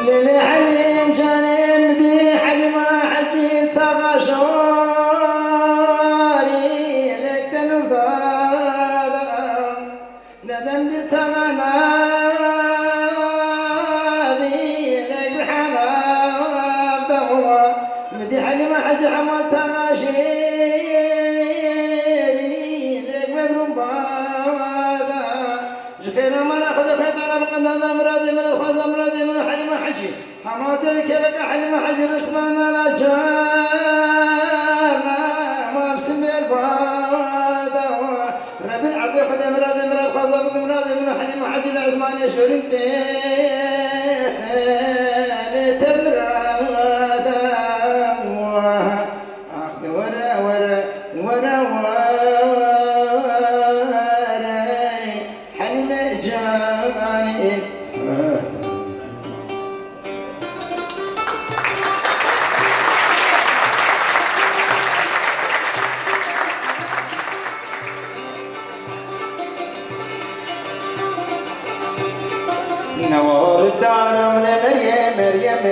للحليم جاني مدي حليمة حجين ثغشوري لك تنفض ندم دي تغنابي لك بحناب دوا مدي حليمة حج حمد تغشيري لك مبروم بادا جفينا ما ناخذ فيت على بقنا مرادي من الخاص مرادي من حليمة حجي حماتك لك حليمة حجي رشتنا لا جارنا ما بسمي البادا ربي العرض خذ مرادي من الخاص مرادي من حليمة حجي العزمان يشورنتي لتبرادا اخذ ورا ورا ورا نوال بدارو لمريم مريم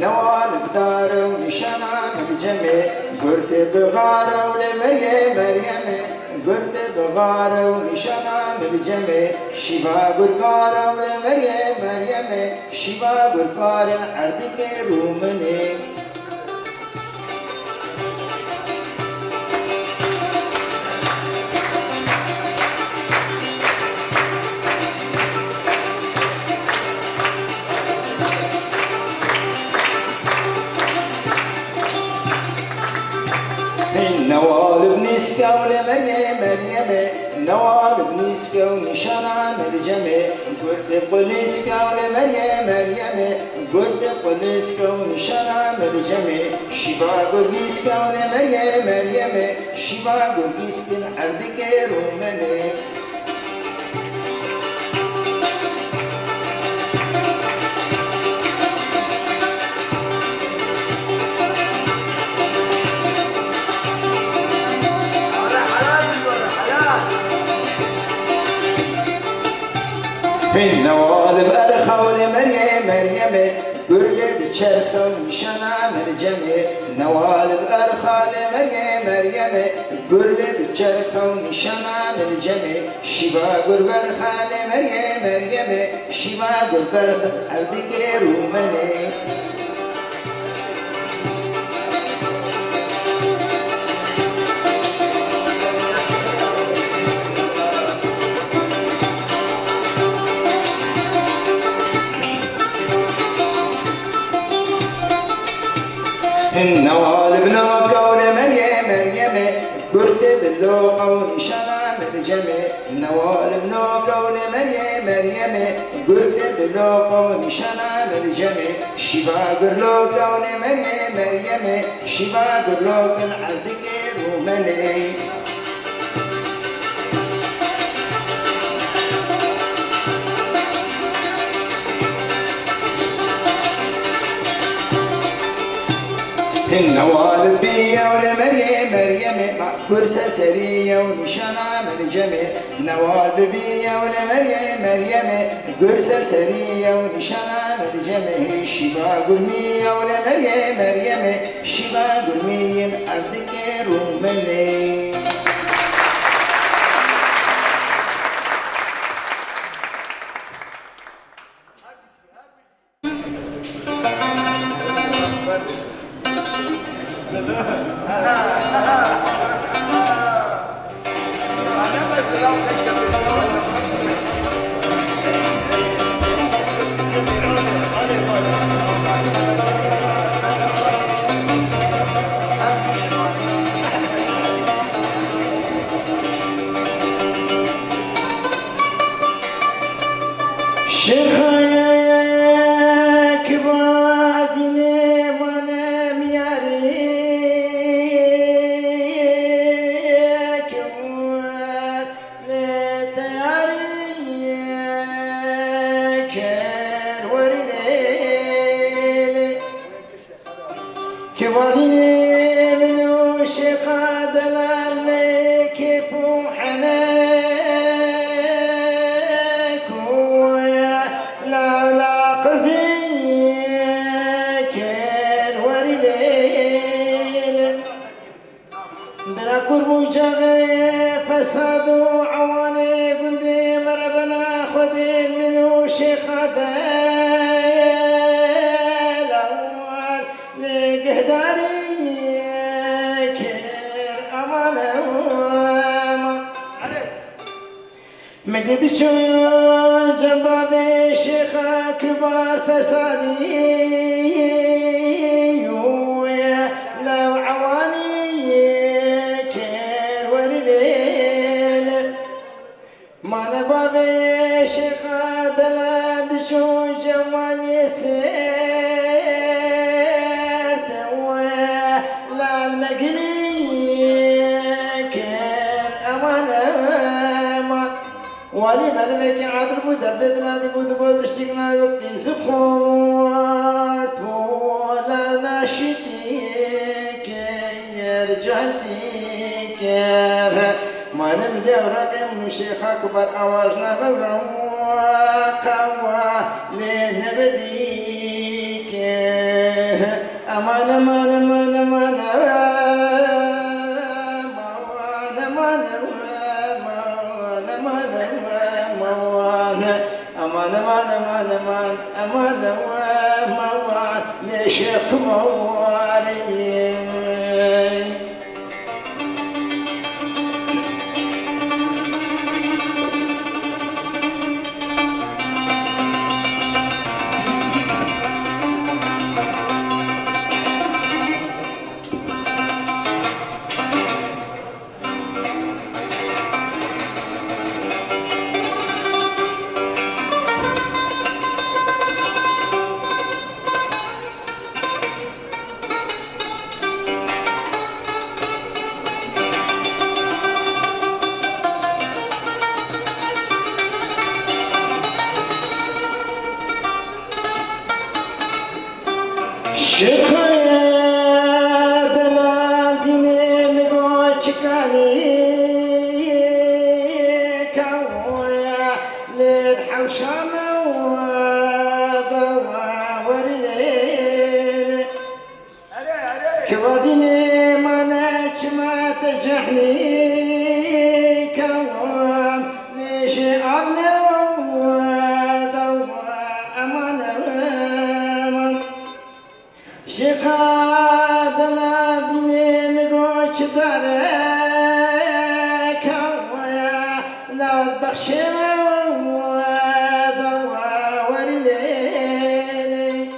نوال بدارو نشانا مرجمي قرد بغارو لمريم مريم قرد بغارو نشانا مرجمي شبا قرقارو لمريم مريم شبا قرقار عردك رومني نوال بنسكا ولمريم مريم نوال بنسكا ونشانا مرجمي قرد بقلسكا ولمريم مريم قرد بقلسكا ونشانا مرجمي شبا قرقسكا ولمريم مريم شبا قرقسكا عردك رومني من نوال بأرخا ولمريم مريم قرد تشرخا ومشانا مرجمي نوال بأرخا لمريم مريم قرد تشرخا ومشانا مرجمي شبا قربرخا لمريم مريم شبا قربرخا عردك رومني النوال بنوكا ولمريم مريم قرد باللوقا ونشانا مرجمي النوال بنوكا ولمريم مريم قرد باللوقا ونشانا مرجمي شبا قرلوكا ولمريم مريم شبا قرلوكا عردك رومني النوال بيا ولمريم مريم كرسة سرية ونشانا مرجمي نوال بيا ولمريم مريم كرسة سرية ونشانا مرجمي شبا قرمية ولمريم مريم شبا قرمية عردك رومني شيخك بعدني وانا مياري الأول لقدري كير أمانة مدد شو جنبابي شيخ كبار فسادي لو عواني كير وليل ما نبابي شيخ دلال شو جمالي سيرت لا المقلي كير أمانة ولي مرمك عدل بدرد دلالي بدبو تشتقنا يبقي سبحوات ولا ناشتي رجعتي كير ما نبدأ رقم شيخ أكبر أواجنا بالرواقة لنبدي كير أمان أمان أمان أمان أمان أمان موان لشيخ مواري شكرا دلالتني مقوشكاني كويا للحوشامة ودوار الليل كواديني ما نجمع تجحني كوام ليش أبني شيخا دلالتني مقوش دارك ويا لا تبخشي ودوار الليل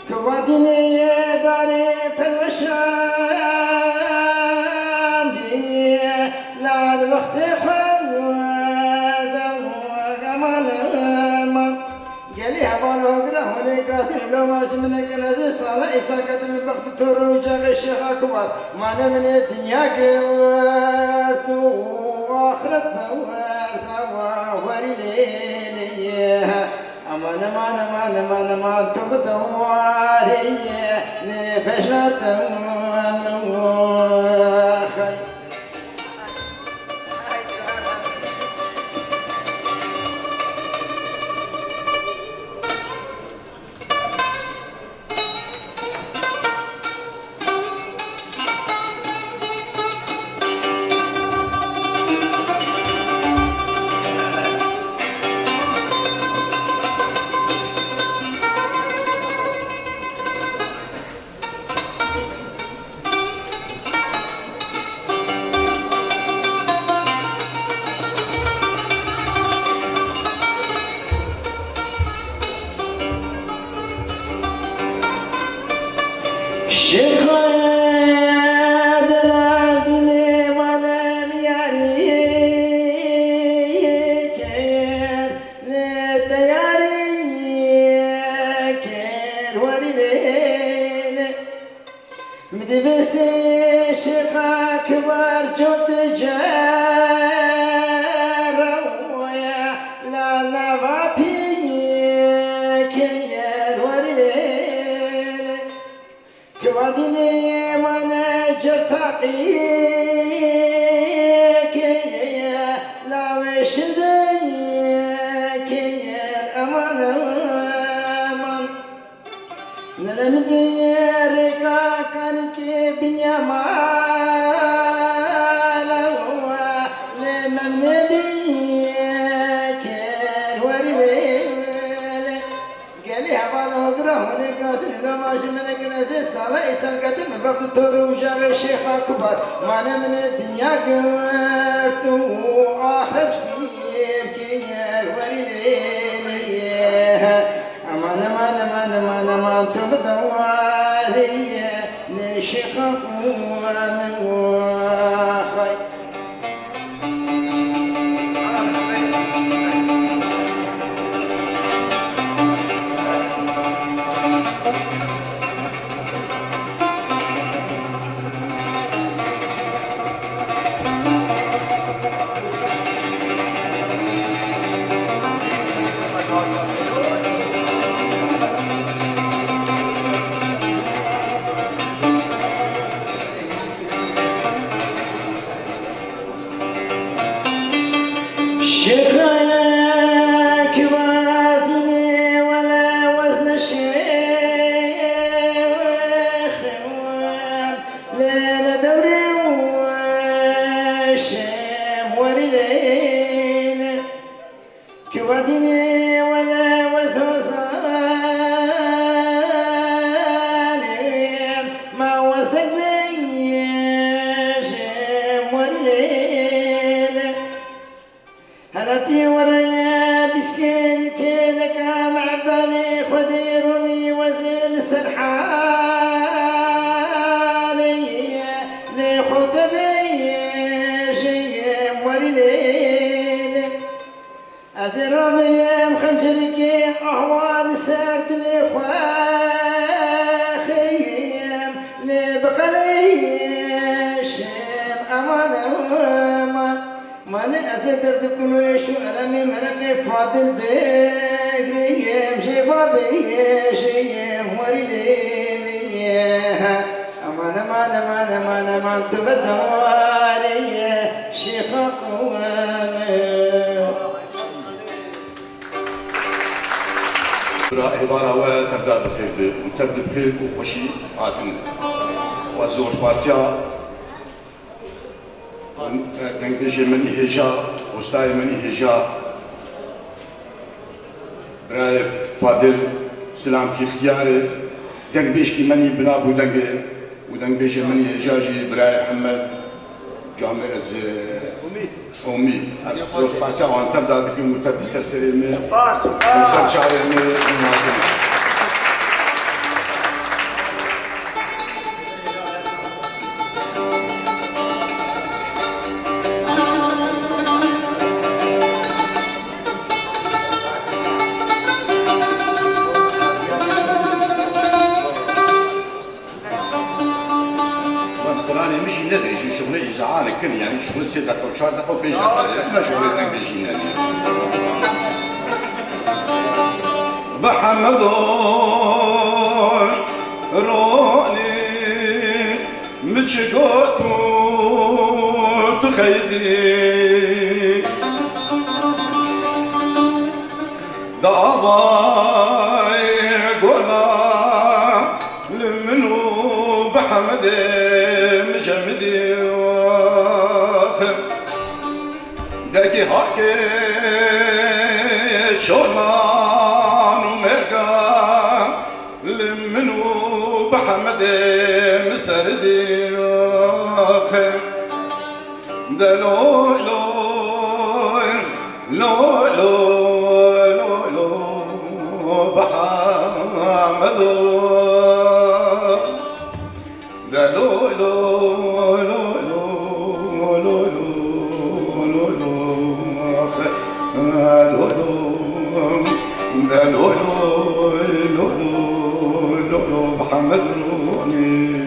كواديني داري في المشان دي لا تبختي قاسم لو ماشي منك نزل صالح إساقة من بخت تروجة الشيخ أكبر ما من الدنيا قوارت وآخرت بوارت ووري ليلي أمان أمان أمان أمان أمان تبدواري لبشنا تموخي شيخا دلالتني ولم يري كير للتياري كير وريلين مدبسي شيخا كبر جوت جار ويا لا لا بابي كير وريلين كواديني وانا جرتاقيك لا وشديك امان امان نلم ديرك كانك بنيامال لمم نبيك وريلي لي هبانه قره ونقاسن لو ماشي من كنسي صالة إسان قدم فرد تروجا الشيخ كبار ما أنا من الدنيا قرت وآخرت فيك يا وريلي أمان أمان أمان أمان أمان تبدواري لشيخ أخوان وخي شكرك وادني ولا وزن الشيخ ليلة دوري والشام ورليل كوادني ولا وزن صالح ما وزنك بي شام ورليل هلتي ورايا بسكين كيلك مع بالي خديرني وزيل سرحالي لخد بي شيم ورليل أزرامي مخنجرك أهوال سرد لخواخيم لبقلي شيم أمان أمان ماني أسدر تكون ويشو ألمي مرقي فاضل بقريم شبابي شيم وريلي أمان أمان أمان أمان أمان تبدواري شيخ قوام عبارة وتبدأ بخير وتبدأ بخير وخشي عاتن وزور بارسيا دنگدجي مني هجا وستاي مني هجا برايف فاضل سلام كي اختياري دنگ بيشكي مني بناب ودنگ بيجي مني هجاجي براي محمد جامع از امید از روز پاسه آن تبدأ بكم متبدي سرسري من سرچاره من ندري شو شغله إجعان كن يعني شغل 6 دقائق 4 دقائق 5 دقائق ما شغل ذاك بيجينا محمد روني مشقوت تخيدي دعواي قولا لمنو بحمد مجمدي داكي هاكي شورمان ومرقا لمنو بحمد مسردي دلو لو لو لو لو لو بحمد دلو لو لو لو لو لو محمد روني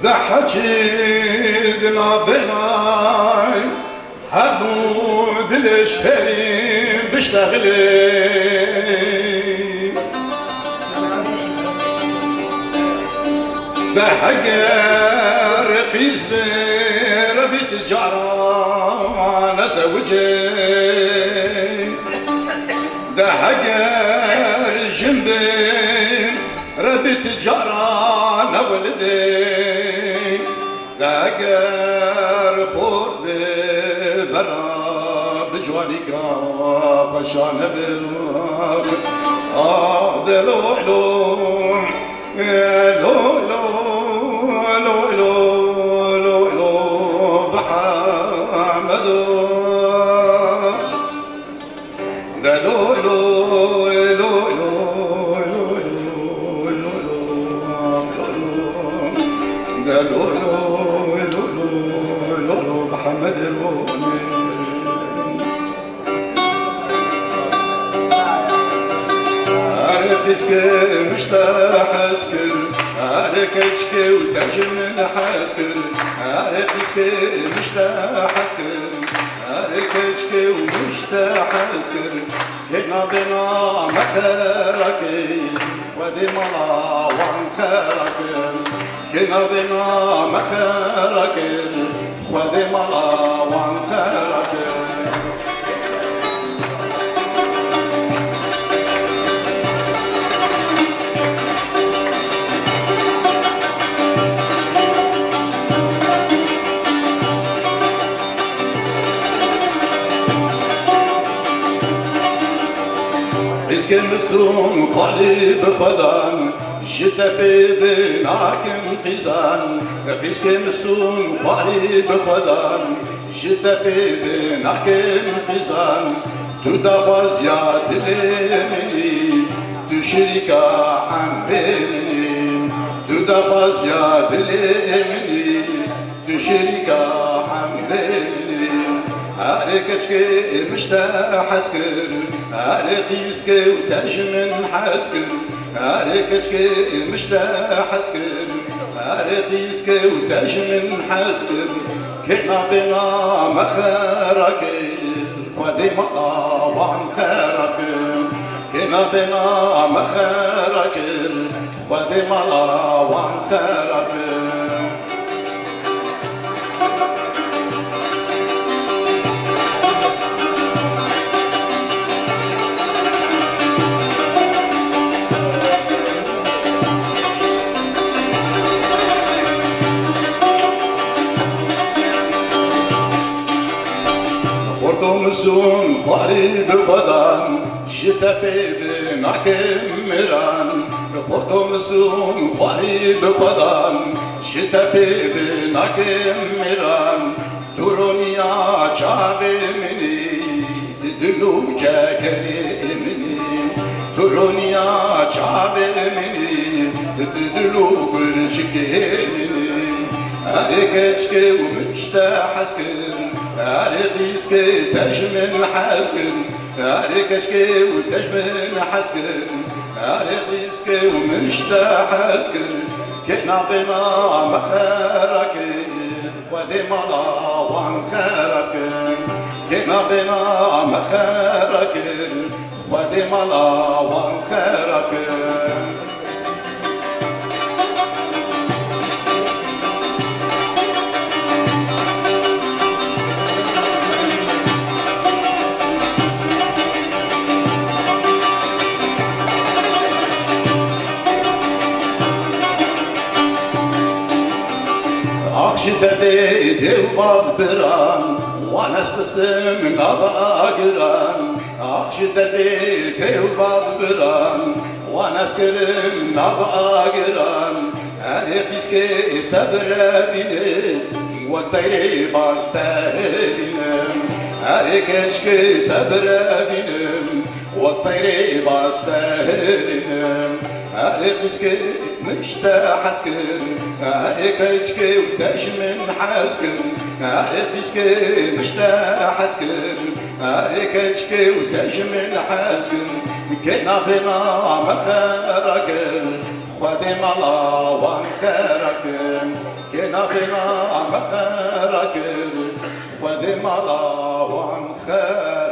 ضحكينا بناي حدود الشهري بشتغلي ده حقر قيس بربي تجارة نسوجي ده حقر جنبي ربي تجارة نولدي ده حقر خور برا بجواني قاشان بروح ده لو لو لو لو لو لو لو لو بحمد ده لو لو لو لو ده لو لو لو لو بحمد تسكر مشتاح اسكر عليك اشكي وتهجم من حاسكر عليك تسكر مشتاح اسكر عليك اشكي ومشتاح اسكر كنا بنا مخرك وذي ملا وعن خيرك كنا بنا مخرك وذي ملا وعن خيرك اسكن السوم قلب خدان جتا ببناك انقزان اسكن السوم قلب خدان جتا ببناك انقزان تدفز يا دلمني تشرك عن بيني تدفز يا دلمني تشرك عن بيني عليك اشكي مشتاح اسكر عليك يسكي وتجمن حاسكر عليك اشكي مشتاح اسكر عليك يسكي وتجمن حاسكر كنا بنا مخارك وذي ملا وعن خيرك كنا بنا مخارك وذي ملا وعن خيرك مسون خاري بخدان جتا ببناك مران خورتو مسون خاري بخدان جتا ببناك مران تورونيا چاوي مني دلو جاكري مني تورونيا چاوي مني دلو برشكي مني عليك اشكي ومشتاح اسكر عليك يسكي تجمن حاسكر عليك اشكي وتجمن حاسكر عليك يسكي ومشتاح اسكر كنا بنا مخارك وذي ملا وعن خيرك كنا بنا مخارك وذي ملا وعن خيرك شدتي دوباب بران وانا استسلم نبا قران شدتي دوباب بران وانا اسكلم نبا قران اريقسكي تبرابيني والطيري باستهلين اريقسكي تبرابيني والطيري باستهلين عليك مشتاح اسكر عليك اشكي وتجمن حاسكر عليك مشتاح اسكر عليك اشكي وتجمن حاسكر كنا بنا مخارك خذي ملا وعن خيرك كنا بنا مخارك خذي ملا وعن خيرك